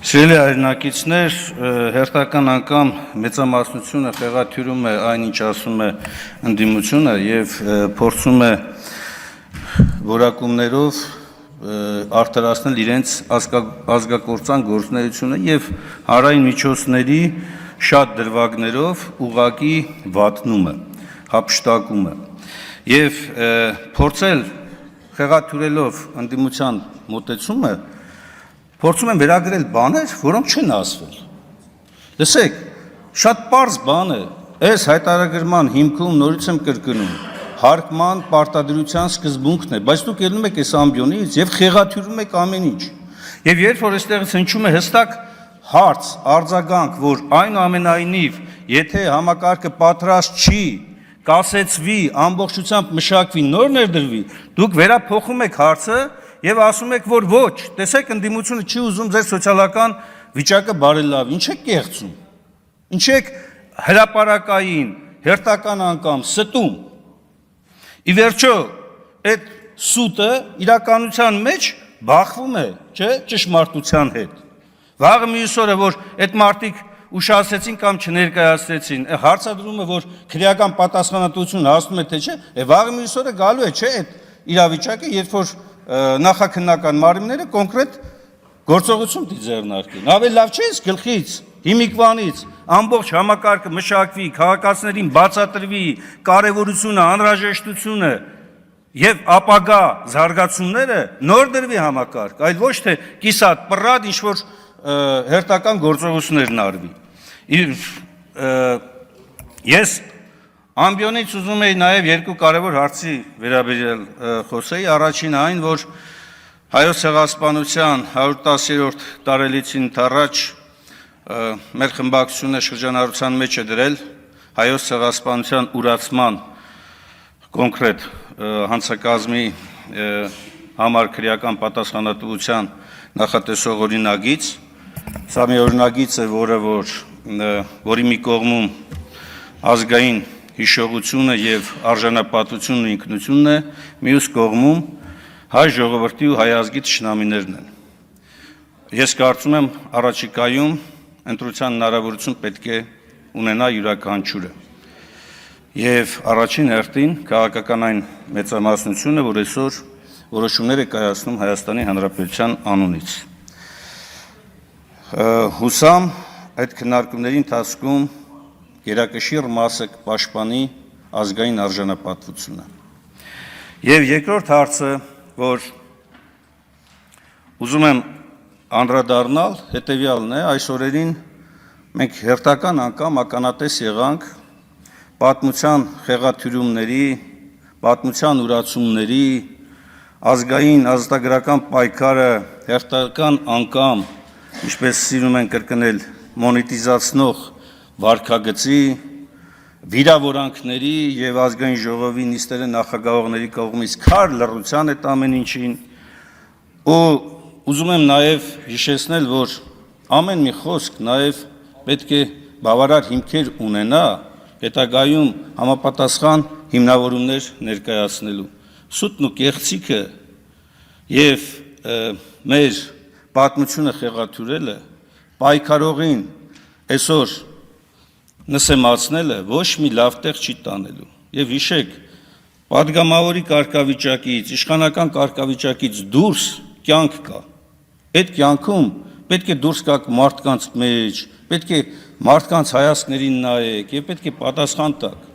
Սիրելի հայրենակիցներ, հերթական անգամ մեծամասնությունը խեղաթյուրում է այն, ինչ ասում է ընդդիմությունը եւ փորձում է որակումներով արդարացնել իրենց ազգակործան գործունեությունը եւ հանրային միջոցների շատ դրվագներով ուղղակի վատնում է, հափշտակում է եւ փորձել խեղաթյուրելով ընդդիմության մոտեցումը փորձում են վերագրել բաներ, որոնք չեն ասվել։ Լսեք, շատ պարզ բան է, այս հայտարարագրման հիմքում նորից եմ կրկնում, հարկման պարտադրության սկզբունքն է, բայց դուք ելնում եք այս ամբիոնից եւ խեղաթյուրում եք ամեն ինչ։ Եվ երբ որ այստեղից հնչում է հստակ հարց, արձագանք, որ այնուամենայնիվ, եթե համակարգը պատրաստ չի, կասեցվի, ամբողջությամբ մշակվի, նոր ներդրվի, դուք վերափոխում եք հարցը եւ ասում եք, որ ոչ, տեսեք ընդդիմությունը չի ուզում ձեր սոցիալական վիճակը բարելավ, ինչ եք կեղծում, ինչ եք հրապարակային, հերթական անգամ ստում։ Ի վերջո, այդ սուտը իրականության մեջ բախվում է, չէ, ճշմարտության հետ։ Վաղը մյուս օրը, որ այդ մարդիկ ուշացեցին կամ չներկայացրեցին, հարցադրումը, որ քրեական պատասխանատվություն հասնում է, թե չէ, վաղը մյուս օրը գալու է, չէ, այդ իրավիճակը, երբ որ նախաքննական մարմինները կոնկրետ գործողություն ձեռնարկեն։ Ավելի լավ չէ՞ այս գլխից, հիմիկվանից ամբողջ համակարգը մշակվի, քաղաքացիներին բացատրվի կարևորությունը, անհրաժեշտությունը եւ ապագա զարգացումները, նոր դրվի համակարգ, այլ ոչ թե կիսատ պռատ ինչ որ հերթական գործողություններն արվի։ Ես ամբիոնից ուզում էի նաև երկու կարևոր հարցի վերաբերյալ խոսեի, առաջինը այն, որ հայոց ցեղասպանության 110-րդ տարելիցին առաջ մեր խմբակցությունը շրջանառության մեջ է դրել հայոց ցեղասպանության ուրացման կոնկրետ հանցակազմի համար քրեական պատասխանատվության նախատեսող օրինագիծ, սա մի օրինագիծ է, որի մի կողմում ազգային հիշողությունը եւ արժանապատվությունն ու ինքնությունն է, մյուս կողմում հայ ժողովրդի ու հայ ազգի թշնամիներն են։ Ես կարծում եմ առաջիկայում ընտրության հնարավորություն պետք է ունենա յուրաքանչյուրը։ Եվ առաջին հերթին քաղաքական այն մեծամասնությունը, որ այսօր որոշումներ է կայացնում Հայաստանի Հանրապետության անունից։ Հուսամ այդ քննարկումների ընթացքում գերակշիռ մասը կպաշտպանի ազգային արժանապատվությունը։ Եվ երկրորդ հարցը, որ ուզում եմ անդրադառնալ, հետևյալն է, այս օրերին մենք հերթական անգամ ականատես եղանք պատմության խեղաթյուրումների, պատմության ուրացումների, ազգային ազատագրական պայքարը հերթական անգամ, ինչպես սիրում են կրկնել, մոնետիզացնող վարքագծի, վիրավորանքների եւ ազգային ժողովի նիստերի նախագահողների կողմից քար լռության այդ ամեն ինչին ու ուզում եմ նաեւ հիշեցնել, որ ամեն մի խոսք նաեւ պետք է բավարար հիմքեր ունենա հետագայում համապատասխան հիմնավորումներ ներկայացնելու։ Սուտն ու կեղծիքը եւ մեր պատմությունը խեղաթյուրելը պայքարողին այսօր նսեմացնելը ոչ մի լավ տեղ չի տանելու։ Եվ հիշեք, պատգամավորի կարգավիճակից, իշխանական կարգավիճակից դուրս կյանք կա։ Այդ կյանքում պետք է դուրս գաք մարդկանց մեջ, պետք է մարդկանց հայացքներին նայեք եւ պետք է պատասխան տաք։